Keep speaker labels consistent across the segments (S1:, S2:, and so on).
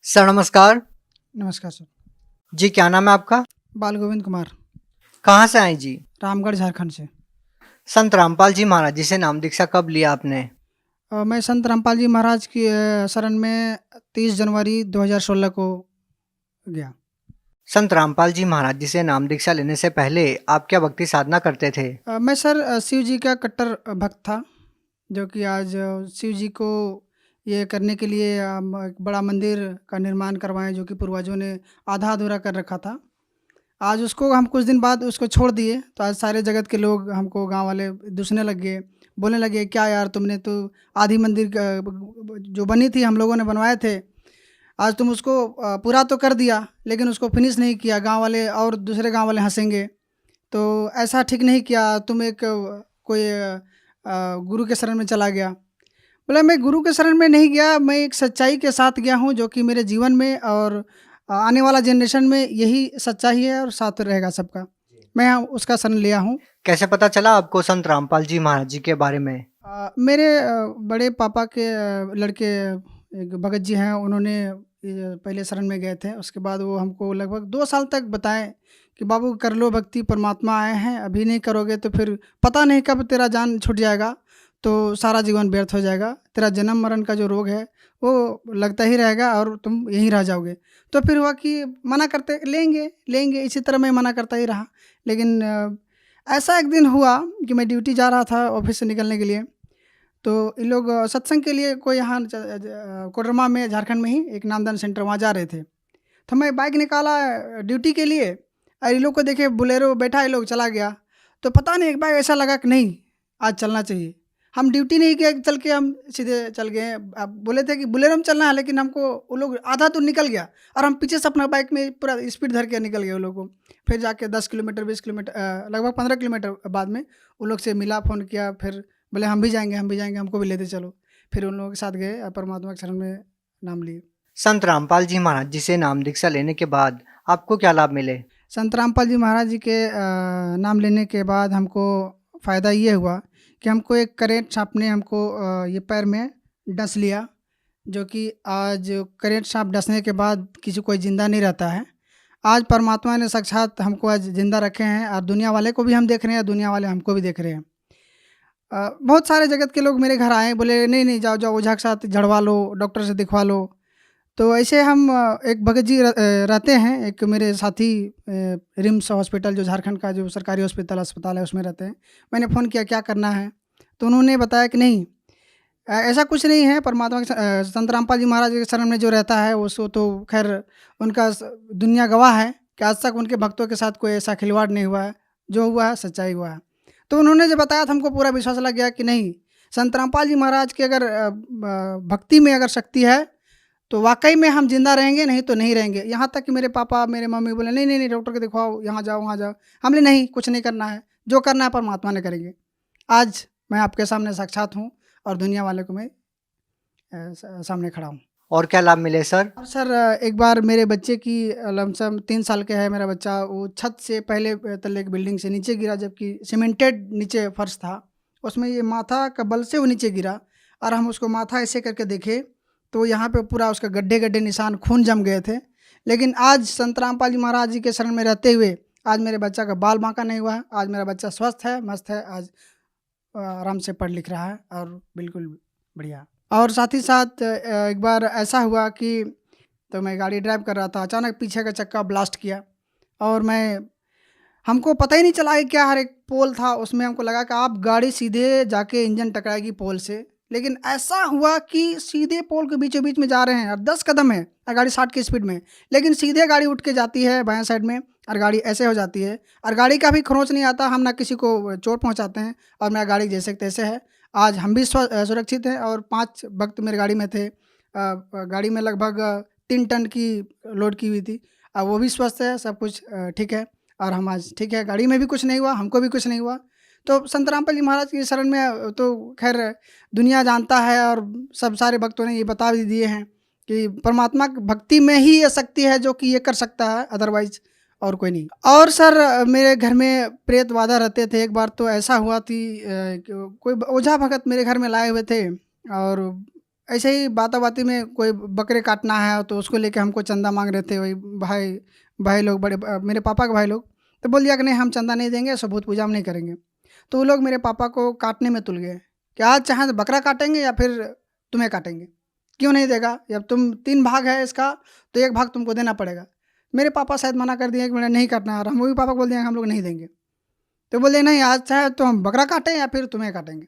S1: Sir नमस्कार।
S2: नमस्कार sir.
S1: जी, क्या नाम है आपका?
S2: बाल गोविंद कुमार,
S1: कहाँ से आए जी?
S2: रामगढ़ झारखंड से।
S1: संत रामपाल जी महाराज जी से नाम दीक्षा कब लिया आपने?
S2: मैं संत रामपाल जी महाराज की शरण में 30 जनवरी 2016 को गया।
S1: संत रामपाल जी महाराज जी से नाम दीक्षा लेने से पहले आप क्या भक्ति साधना करते थे?
S2: मैं सर शिव जी का कट्टर भक्त था, जो कि आज शिव जी को ये करने के लिए एक बड़ा मंदिर का निर्माण करवाएँ, जो कि पूर्वजों ने आधा-अधूरा कर रखा था। आज उसको हम कुछ दिन बाद उसको छोड़ दिए, तो आज सारे जगत के लोग हमको गाँव वाले दूसने लग गए, बोलने लगे, "क्या यार तुमने तो आधी मंदिर क ब जो बनी थी हम लोगों ने बनवाए थे, आज तुम उसको पूरा तो कर दिया, लेकिन उसको फिनिश नहीं किया, गाँव वाले और दूसरे गाँव वाले हँसेंगे, तो ऐसा ठीक नहीं किया, तुम एक कोई गुरु के शरण में चला गया।" बोला, "मैं गुरु के शरण में नहीं गया, मैं एक सच्चाई के साथ गया हूँ, जो कि मेरे जीवन में और आने वाला जनरेशन में यही सच्चाई है और साथ रहेगा सबका। मैं उसका शरण लिया हूँ।"
S1: कैसे पता चला आपको संत रामपाल जी महाराज जी के बारे में?
S2: मेरे बड़े पापा के लड़के एक भगत जी हैं, उन्होंने ये पहले शरण में गए थे। उसके बाद वो हमको लगभग 2 साल तक बताएँ कि बाबू कर लो भक्ति, परमात्मा आए हैं, अभी नहीं करोगे तो फिर पता नहीं कब तेरा जान छूट जाएगा, तो सारा जीवन व्यर्थ हो जाएगा। तेरा जन्म-मरण का जो रोग है, वो लगता ही रहेगा और तुम यहीं रह जाओगे। तो फिर हुआ कि मना करते, लेंगे, लेंगे, इसी तरह मैं मना करता ही रहा। लेकिन ऐसा एक दिन हुआ कि मैं ड्यूटी जा रहा था ऑफ़िस से निकलने के लिए, तो ये लोग सत्संग के लिए कोई यहाँ कोडरमा में, झारखंड में ही एक नामदान सेंटर, वहाँ जा रहे थे। तो मैं बाइक निकाला ड्यूटी के लिए, और ये लोग को देखे बोलेरो बैठा, ये लोग चला गया। तो पता नहीं एक बार ऐसा लगा कि नहीं, आज चलना चाहिए। हम ड्यूटी नहीं किए, चल के हम सीधे चल गए। अब बोले थे कि बोलेरो में चलना है, लेकिन हमको वो लोग आधा दूर निकल गया और हम पीछे से अपना बाइक में पूरा स्पीड धर के निकल गए वो लोग को। फिर जाके 10 किलोमीटर 20 किलोमीटर लगभग 15 किलोमीटर बाद में वो लोग से मिला, फ़ोन किया, फिर बोले हम भी जाएँगे, हम भी जाएँगे, हमको भी लेते चलो। फिर उन लोगों के साथ गए और परमात्मा के शरण में नाम लिए।
S1: संत रामपाल जी महाराज जी से नाम दीक्षा लेने के बाद आपको क्या लाभ मिले?
S2: संत रामपाल जी महाराज जी के नाम लेने के बाद हमको फ़ायदा ये हुआ कि हमको एक करेंट सांप ने हमको ये पैर में डस लिया, जो कि आज करेंट सांप डसने के बाद किसी कोई ज़िंदा नहीं रहता है। आज परमात्मा ने साक्षात हमको आज ज़िंदा रखे हैं और दुनिया वाले को भी हम देख रहे हैं, दुनिया वाले हमको भी देख रहे हैं। बहुत सारे जगत के लोग मेरे घर आए, बोले, "नहीं, नहीं, जाओ, जाओ ओझा के साथ झड़वा लो, डॉक्टर से दिखवा लो।" तो ऐसे हम एक भगत जी रहते हैं, एक मेरे साथी रिम्स हॉस्पिटल, जो झारखंड का जो सरकारी अस्पताल है, उसमें रहते हैं। मैंने फ़ोन किया, क्या करना है? तो उन्होंने बताया कि नहीं, ऐसा कुछ नहीं है, परमात्मा के संत रामपाल जी महाराज के शरण में जो रहता है उसको तो खैर उनका दुनिया गवाह है कि आज तक उनके भक्तों के साथ कोई ऐसा खिलवाड़ नहीं हुआ है, जो हुआ है सच्चाई हुआ है। तो उन्होंने जब बताया तो हमको पूरा विश्वास लग गया कि नहीं, संत रामपाल जी महाराज की अगर भक्ति में अगर शक्ति है, तो वाक़ई में हम ज़िंदा रहेंगे, नहीं तो नहीं रहेंगे। यहाँ तक कि मेरे पापा, मेरे मम्मी बोले, "नहीं, नहीं, नहीं, डॉक्टर को दिखवाओ, यहाँ जाओ, वहाँ जाओ।" हमने नहीं, कुछ नहीं करना है, जो करना है परमात्मा ने करेंगे। आज मैं आपके सामने साक्षात हूँ और दुनिया वाले को मैं सामने खड़ा हूँ।
S1: और क्या लाभ मिले सर?
S2: और सर एक बार मेरे बच्चे की लमसम 3 साल का है मेरा बच्चा, वो छत से पहले तल्ले की बिल्डिंग से नीचे गिरा, जबकि सीमेंटेड नीचे फर्श था। उसमें ये माथा का बल से वो नीचे गिरा और हम उसको माथा ऐसे करके देखे, तो यहाँ पे पूरा उसका गड्ढे-गड्ढे निशान, खून जम गए थे। लेकिन आज संत रामपाल जी महाराज जी के शरण में रहते हुए आज मेरे बच्चा का बाल बांका नहीं हुआ है। आज मेरा बच्चा स्वस्थ है, मस्त है, आज आराम से पढ़ लिख रहा है और बिल्कुल बढ़िया। और साथ ही साथ एक बार ऐसा हुआ कि तो मैं गाड़ी ड्राइव कर रहा था, अचानक पीछे का चक्का ब्लास्ट किया और हमको पता ही नहीं चला कि क्या, हर एक पोल था उसमें, हमको लगा कि आप गाड़ी सीधे जाके इंजन टकराएगी पोल से। लेकिन ऐसा हुआ कि सीधे पोल के बीचों बीच में जा रहे हैं और 10 कदम है और गाड़ी 60 की स्पीड में, लेकिन सीधे गाड़ी उठ के जाती है बाएं साइड में और गाड़ी ऐसे हो जाती है और गाड़ी का भी खरोंच नहीं आता, हम ना किसी को चोट पहुंचाते हैं और मेरा गाड़ी जैसे के तैसे है। आज हम भी सुरक्षित हैं और 5 भक्त मेरे गाड़ी में थे। गाड़ी में लगभग 3 टन की लोड की हुई थी। वो भी स्वस्थ है, सब कुछ ठीक है और हम आज ठीक है, गाड़ी में भी कुछ नहीं हुआ, हमको भी कुछ नहीं हुआ। तो संत रामपाल जी महाराज की शरण में तो खैर दुनिया जानता है और सब सारे भक्तों ने ये बता भी दिए हैं कि परमात्मा की भक्ति में ही ये शक्ति है जो कि ये कर सकता है, अदरवाइज और कोई नहीं। और सर मेरे घर में प्रेत बाधा रहते थे। एक बार तो ऐसा हुआ थी कि कोई ओझा भगत मेरे घर में लाए हुए थे और ऐसे ही बाता-बाती में कोई बकरे काटना है तो उसको लेके हमको चंदा माँग रहे थे वही भाई भाई लोग मेरे पापा के भाई लोग। तो बोल दिया कि नहीं हम चंदा नहीं देंगे, सबूत पूजा हम नहीं करेंगे। तो वो लोग मेरे पापा को काटने में तुल गए कि आज चाहे तो बकरा काटेंगे या फिर तुम्हें काटेंगे। क्यों नहीं देगा? जब तुम 3 भाग है इसका तो 1 भाग तुमको देना पड़ेगा। मेरे पापा शायद मना कर दिए कि मैंने नहीं काटना है और हम भी पापा को बोल दिए कि हम लोग नहीं देंगे। तो बोले नहीं आज चाहे तो हम बकरा काटें या फिर तुम्हें काटेंगे।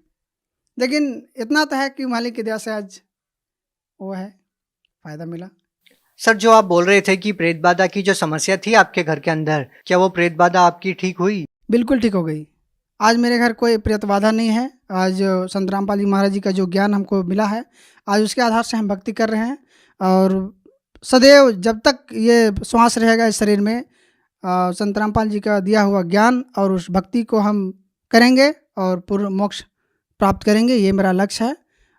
S2: लेकिन इतना तो है कि मालिक की दया से आज वो है, फ़ायदा मिला।
S1: सर, जो आप बोल रहे थे कि प्रेत बाधा की जो समस्या थी आपके घर के अंदर, क्या वो प्रेत बाधा आपकी ठीक हुई?
S2: बिल्कुल ठीक हो गई। आज मेरे घर कोई प्रेत बाधा नहीं है। आज संत रामपाल जी महाराज जी का जो ज्ञान हमको मिला है, आज उसके आधार से हम भक्ति कर रहे हैं और सदैव जब तक ये श्वास रहेगा इस शरीर में संत रामपाल जी का दिया हुआ ज्ञान और उस भक्ति को हम करेंगे और पूर्ण मोक्ष प्राप्त करेंगे, ये मेरा लक्ष्य है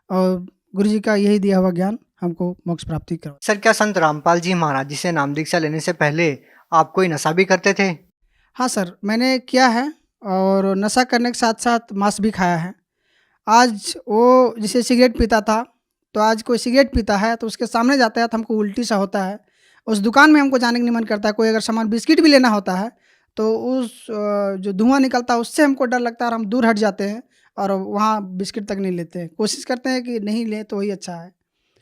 S2: और गुरु जी का यही दिया हुआ ज्ञान हमको मोक्ष प्राप्ति करवा।
S1: सर, क्या संत रामपाल जी महाराज जी से नाम दीक्षा लेने से पहले आप कोई नशा भी करते थे?
S2: हाँ सर, मैंने किया है और नशा करने के साथ-साथ मांस भी खाया है। आज वो जैसे सिगरेट पीता था, तो आज कोई सिगरेट पीता है तो उसके सामने जाता है तो हमको उल्टी सा होता है। उस दुकान में हमको जाने का नहीं मन करता है, कोई अगर सामान बिस्किट भी लेना होता है तो उस जो धुआँ निकलता है उससे हमको डर लगता है और हम दूर हट जाते हैं और वहाँ बिस्किट तक नहीं लेते हैं। कोशिश करते हैं कि नहीं लें तो वही अच्छा है।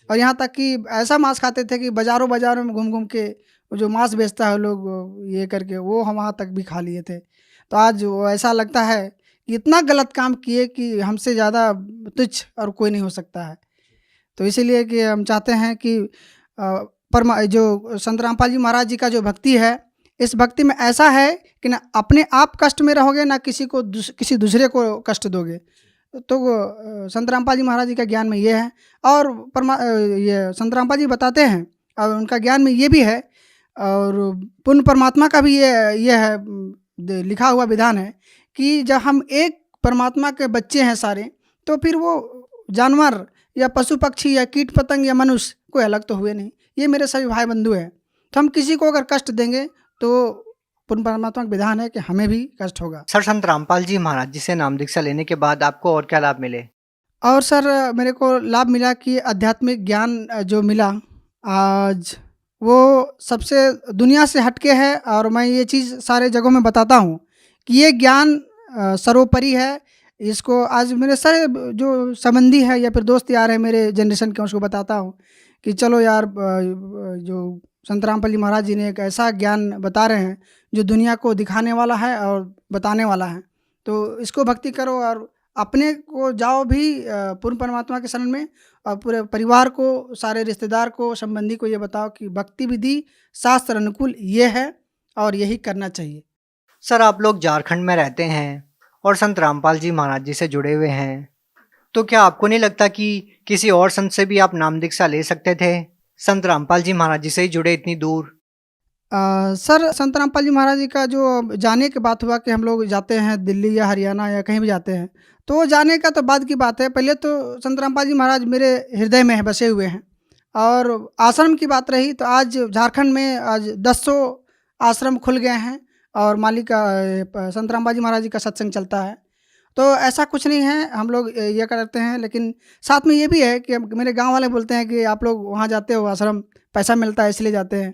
S2: और यहाँ तक कि ऐसा मांस खाते थे कि बाज़ारों-बाज़ारों में घूम-घूम के वो जो मांस बेचता है लोग ये करके वो हम वहाँ तक भी खा लिए थे। तो आज वो ऐसा लगता है कि इतना गलत काम किए कि हमसे ज़्यादा तुच्छ और कोई नहीं हो सकता है। तो इसीलिए कि हम चाहते हैं कि परमा जो संत रामपाल जी महाराज जी का जो भक्ति है, इस भक्ति में ऐसा है कि ना अपने आप कष्ट में रहोगे ना किसी दूसरे को कष्ट दोगे। तो संत रामपाल जी महाराज जी का ज्ञान में ये है और ये संत रामपाल जी बताते हैं और उनका ज्ञान में ये भी है और पूर्ण परमात्मा का भी ये है लिखा हुआ विधान है कि जब हम एक परमात्मा के बच्चे हैं सारे, तो फिर वो जानवर या पशु पक्षी या कीट पतंग या मनुष्य कोई अलग तो हुए नहीं। ये मेरे सभी भाई बंधु हैं। तो हम किसी को अगर कष्ट देंगे तो पूर्ण परमात्मा का विधान है कि हमें भी कष्ट होगा।
S1: सर, संत रामपाल जी महाराज जी से नाम दीक्षा लेने के बाद आपको और क्या लाभ मिले?
S2: और सर मेरे को लाभ मिला कि आध्यात्मिक ज्ञान जो मिला आज वो सबसे दुनिया से हटके है और मैं ये चीज़ सारे जगहों में बताता हूँ कि ये ज्ञान सर्वोपरि है। इसको आज मेरे सारे जो संबंधी है या फिर दोस्त यार है मेरे जनरेशन के उसको बताता हूँ कि चलो यार जो संत रामपाल जी महाराज जी ने एक ऐसा ज्ञान बता रहे हैं जो दुनिया को दिखाने वाला है और बताने वाला है। तो इसको भक्ति करो और अपने को जाओ भी पूर्ण परमात्मा के शरण में और पूरे परिवार को, सारे रिश्तेदार को, संबंधी को ये बताओ कि भक्ति विधि शास्त्र अनुकूल ये है और यही करना चाहिए।
S1: सर, आप लोग झारखंड में रहते हैं और संत रामपाल जी महाराज जी से जुड़े हुए हैं, तो क्या आपको नहीं लगता कि किसी और संत से भी आप नाम दीक्षा ले सकते थे? संत रामपाल जी महाराज जी से ही जुड़े इतनी दूर।
S2: सर संत रामपाल जी महाराज जी का जो जाने की बात हुआ कि हम लोग जाते हैं दिल्ली या हरियाणा या कहीं भी जाते हैं, तो जाने का तो बाद की बात है। पहले तो संत रामपाल जी महाराज मेरे हृदय में है, बसे हुए हैं और आश्रम की बात रही तो आज झारखंड में आज 10 आश्रम खुल गए हैं और संत रामपाल जी महाराज जी का सत्संग चलता है। तो ऐसा कुछ नहीं है, हम लोग ये करते हैं लेकिन साथ में ये भी है कि मेरे गाँव वाले बोलते हैं कि आप लोग वहाँ जाते हो आश्रम, पैसा मिलता है इसलिए जाते हैं।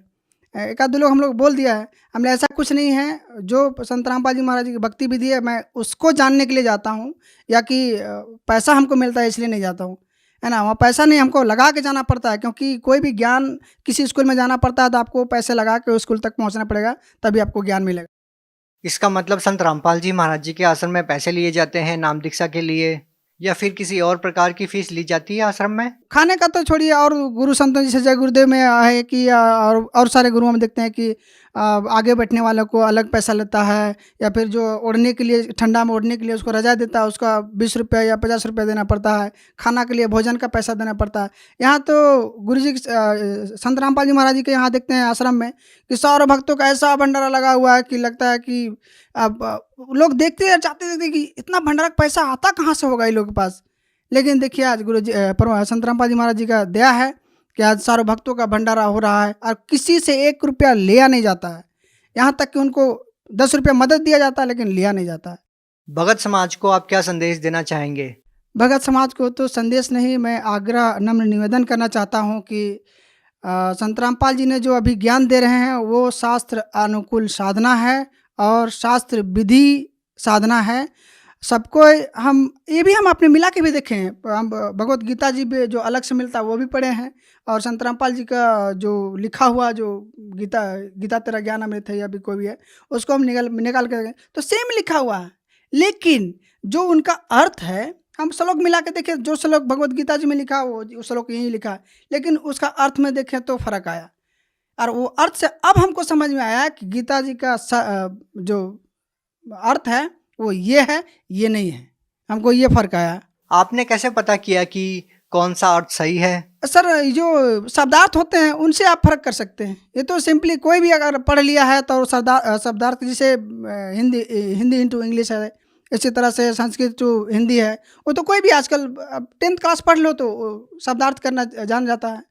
S2: एक आध दो लोग हम लोग बोल दिया है, हमने ऐसा कुछ नहीं है। जो संत रामपाल जी महाराज जी की भक्ति विधि है मैं उसको जानने के लिए जाता हूँ या कि पैसा हमको मिलता है इसलिए नहीं जाता हूँ, है ना। वहाँ पैसा नहीं, हमको लगा के जाना पड़ता है क्योंकि कोई भी ज्ञान किसी स्कूल में जाना पड़ता है तो आपको पैसे लगा के उस स्कूल तक पहुँचना पड़ेगा तभी आपको ज्ञान मिलेगा।
S1: इसका मतलब संत रामपाल जी महाराज जी के आश्रम में पैसे लिए जाते हैं नाम दीक्षा के लिए, या फिर किसी और प्रकार की फीस ली जाती है आश्रम में?
S2: खाने का तो छोड़िए और गुरु संतों जैसे जय गुरुदेव में है कि और सारे गुरुओं में देखते हैं कि आगे बैठने वालों को अलग पैसा लेता है या फिर जो ओढ़ने के लिए ठंडा में ओढ़ने के लिए उसको रज़ा देता है उसका 20 रुपये या 50 रुपये देना पड़ता है। खाना के लिए भोजन का पैसा देना पड़ता है। यहाँ तो गुरु जी संत रामपाल जी महाराज जी के यहाँ देखते हैं आश्रम में कि सारों भक्तों का ऐसा भंडारा लगा हुआ है कि लगता है कि अब लोग देखते हैं चाहते देखते कि इतना भंडारा का पैसा आता कहाँ से होगा इन लोगों के पास। लेकिन देखिए आज गुरु जी संत रामपाल जी महाराज जी का दया है कि आज सारों भक्तों का भंडारा हो रहा है और किसी से 1 रुपया लिया नहीं जाता है। यहाँ तक कि उनको 10 रुपया मदद दिया जाता है लेकिन लिया नहीं जाता है।
S1: भगत समाज को आप क्या संदेश देना चाहेंगे?
S2: भगत समाज को तो संदेश नहीं, मैं आग्रह नम्र निवेदन करना चाहता हूँ कि संत रामपाल जी ने जो अभी ज्ञान दे रहे हैं वो शास्त्र अनुकूल साधना है और शास्त्र विधि साधना है। सबको हम ये भी हम अपने मिला के भी देखे हैं, हम भगवत गीता जी भी जो अलग से मिलता है वो भी पढ़े हैं, और संत रामपाल जी का जो लिखा हुआ जो गीता गीता तेरा ज्ञान अमृत है या भी कोई भी है, उसको हम निकाल के तो सेम लिखा हुआ है, लेकिन जो उनका अर्थ है हम श्लोक मिला के देखें, जो श्लोक भगवत गीता जी में लिखा वो श्लोक यही लिखा है, लेकिन उसका अर्थ में देखें तो फर्क आया। और वो अर्थ से अब हमको समझ में आया कि गीता जी का जो अर्थ है वो ये है, ये नहीं है, हमको ये फर्क आया।
S1: आपने कैसे पता किया कि कौन सा अर्थ सही है?
S2: सर, जो शब्दार्थ होते हैं उनसे आप फर्क कर सकते हैं। ये तो सिंपली कोई भी अगर पढ़ लिया है तो शब्दार्थ, जैसे हिंदी इंटू इंग्लिश है, इसी तरह से संस्कृत टू हिंदी है, वो तो कोई भी आजकल 10th क्लास पढ़ लो तो शब्दार्थ करना जान जाता है।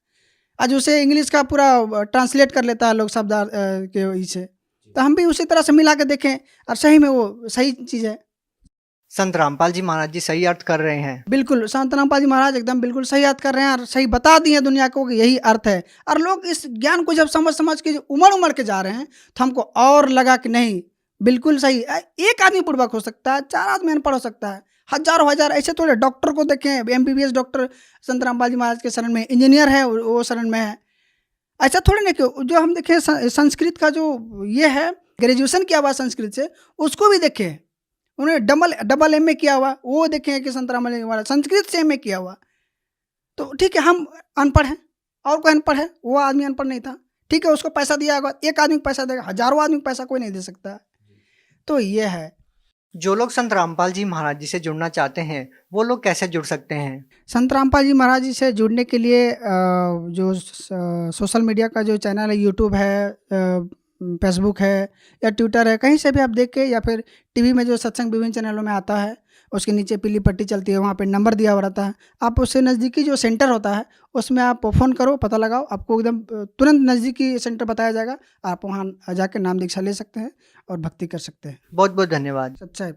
S2: आज उसे इंग्लिश का पूरा ट्रांसलेट कर लेता है लोग शब्दार्थ के इसे, तो हम भी उसी तरह से मिला के देखें और सही में वो सही चीज़ है।
S1: संत रामपाल जी महाराज जी सही अर्थ कर रहे हैं।
S2: बिल्कुल, संत रामपाल जी महाराज एकदम बिल्कुल सही अर्थ कर रहे हैं और सही बता दिए दुनिया को कि यही अर्थ है। और लोग इस ज्ञान को जब समझ के उमड़ के जा रहे हैं तो हमको और लगा कि नहीं, बिल्कुल सही। एक आदमी पूर्वक हो सकता है, 4 आदमी अनपढ़ हो सकता है, हजारों हजार ऐसे थोड़े। डॉक्टर को देखें, MBBS डॉक्टर संत रामपाल जी महाराज के शरण में, इंजीनियर है वो शरण में है। ऐसा थोड़ी ना कि जो हम देखें संस्कृत का जो ये है, ग्रेजुएशन किया हुआ संस्कृत से, उसको भी देखें, उन्होंने डबल MA किया हुआ, वो देखें कि संत रामपाल जी महाराज संस्कृत से MA किया हुआ। तो ठीक है, हम अनपढ़ हैं और कोई अनपढ़ है, वो आदमी अनपढ़ नहीं था, ठीक है, उसको पैसा दिया होगा, एक आदमी को पैसा देगा, हजारों आदमी को पैसा कोई नहीं दे सकता। तो ये है।
S1: जो लोग संत रामपाल जी महाराज जी से जुड़ना चाहते हैं वो लोग कैसे जुड़ सकते हैं?
S2: संत रामपाल जी महाराज जी से जुड़ने के लिए जो सोशल मीडिया का जो चैनल है, यूट्यूब है, फेसबुक है या ट्विटर है, कहीं से भी आप देख के, या फिर टीवी में जो सत्संग विभिन्न चैनलों में आता है उसके नीचे पीली पट्टी चलती है, वहाँ पे नंबर दिया हुआ रहता है। आप उससे नज़दीकी जो सेंटर होता है उसमें आप फ़ोन करो, पता लगाओ, आपको एकदम तुरंत नज़दीकी सेंटर बताया जाएगा। आप वहाँ जाके नाम दीक्षा ले सकते हैं और भक्ति कर सकते हैं।
S1: बहुत बहुत धन्यवाद।
S2: अच्छा है।